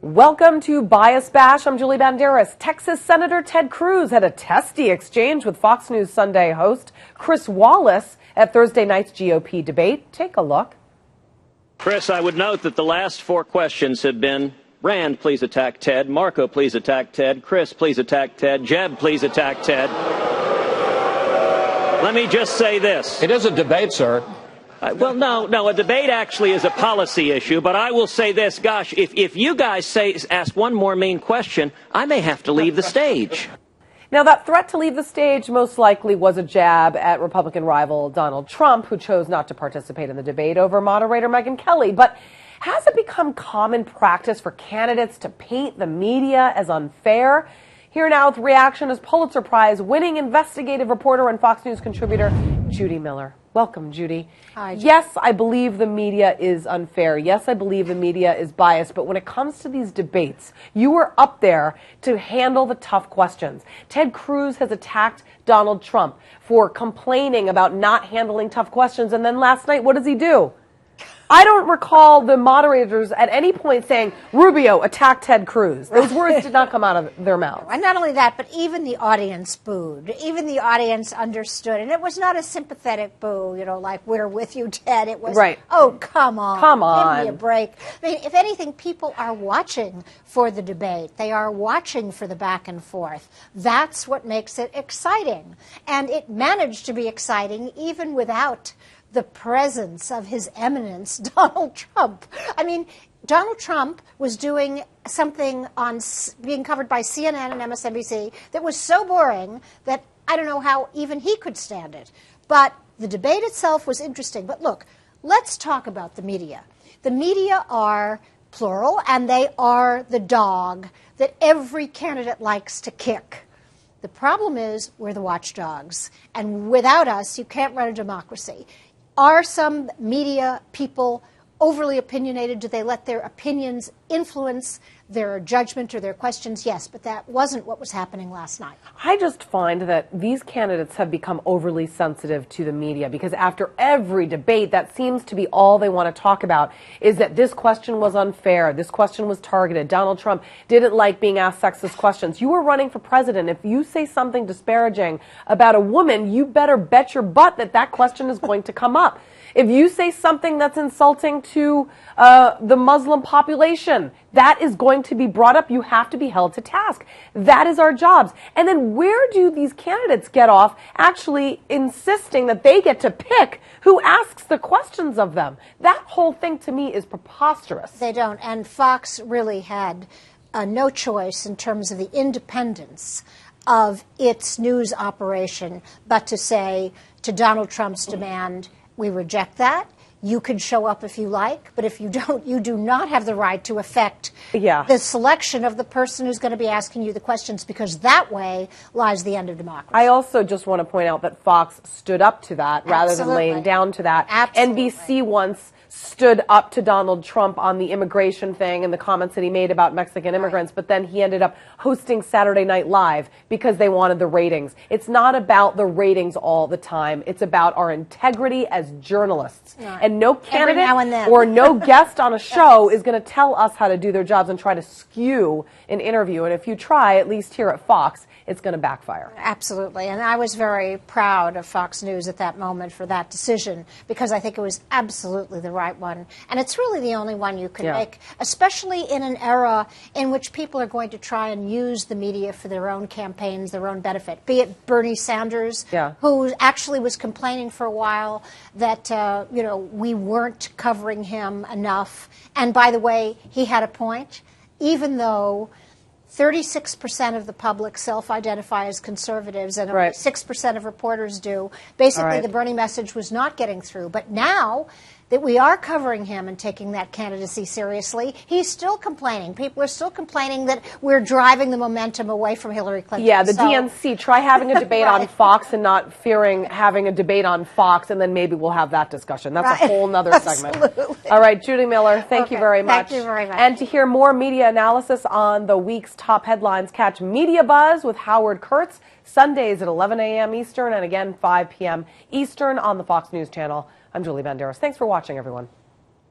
Welcome to Bias Bash. I'm Julie Banderas. Texas Senator Ted Cruz had a testy exchange with Fox News Sunday host Chris Wallace at Thursday night's GOP debate. Take a look. Chris, I would note that the last four questions have been Rand, please attack Ted. Marco, please attack Ted. Chris, please attack Ted. Jeb, please attack Ted. Let me just say this. It is a debate, sir. Well, no, a debate actually is a policy issue, but I will say this, gosh, if you guys ask one more mean question, I may have to leave the stage. Now, that threat to leave the stage most likely was a jab at Republican rival Donald Trump, who chose not to participate in the debate over moderator Megyn Kelly. But has it become common practice for candidates to paint the media as unfair? Here now with reaction is Pulitzer Prize winning investigative reporter and Fox News contributor Judy Miller. Welcome, Judy. Hi, Judy. Yes, I believe the media is unfair. Yes, I believe the media is biased. But when it comes to these debates, you were up there to handle the tough questions. Ted Cruz has attacked Donald Trump for complaining about not handling tough questions. And then last night, what does he do? I don't recall the moderators at any point saying, Rubio, attack Ted Cruz. Those words did not come out of their mouths. And not only that, but even the audience booed. Even the audience understood. And it was not a sympathetic boo, like, we're with you, Ted. It was, right. Oh, come on. Come on. Give me a break. I mean, if anything, people are watching for the debate. They are watching for the back and forth. That's what makes it exciting. And it managed to be exciting even without the presence of His Eminence, Donald Trump. I mean, Donald Trump was doing something being covered by CNN and MSNBC that was so boring that I don't know how even he could stand it. But the debate itself was interesting. But look, let's talk about the media. The media are plural, and they are the dog that every candidate likes to kick. The problem is we're the watchdogs, and without us, you can't run a democracy. Are some media people overly opinionated? Do they let their opinions influence their judgment or their questions? Yes, but that wasn't what was happening last night. I just find that these candidates have become overly sensitive to the media because after every debate, that seems to be all they want to talk about is that this question was unfair, this question was targeted, Donald Trump didn't like being asked sexist questions. You are running for president. If you say something disparaging about a woman, you better bet your butt that that question is going to come up. If you say something that's insulting to the Muslim population, that is going to be brought up. You have to be held to task. That is our jobs. And then where do these candidates get off actually insisting that they get to pick who asks the questions of them? That whole thing to me is preposterous. They don't. And Fox really had no choice in terms of the independence of its news operation but to say to Donald Trump's demand, we reject that. You can show up if you like, but if you don't, you do not have the right to affect the selection of the person who's going to be asking you the questions, because that way lies the end of democracy. I also just want to point out that Fox stood up to that rather than laying down to that. Absolutely. NBC once stood up to Donald Trump on the immigration thing and the comments that he made about Mexican immigrants, but then he ended up hosting Saturday Night Live because they wanted the ratings. It's not about the ratings all the time. It's about our integrity as journalists. Right. And no candidate now and then. or no guest on a show is going to tell us how to do their jobs and try to skew an interview. And if you try, at least here at Fox, it's going to backfire. Absolutely. And I was very proud of Fox News at that moment for that decision, because I think it was absolutely the right one. And it's really the only one you can make, especially in an era in which people are going to try and use the media for their own campaigns, their own benefit. Be it Bernie Sanders, who actually was complaining for a while that, we weren't covering him enough. And by the way, he had a point, even though 36% of the public self-identify as conservatives and only 6% of reporters do. Basically, the Bernie message was not getting through. But now that we are covering him and taking that candidacy seriously, he's still complaining. People are still complaining that we're driving the momentum away from Hillary Clinton. Yeah, the DNC. Try having a debate on Fox and not fearing having a debate on Fox, and then maybe we'll have that discussion. That's a whole nother segment. Absolutely. All right, Judy Miller, thank you very much. Thank you very much. And to hear more media analysis on the week's top headlines, catch Media Buzz with Howard Kurtz, Sundays at 11 a.m. Eastern and again 5 p.m. Eastern on the Fox News Channel. I'm Julie Banderas. Thanks for watching, everyone.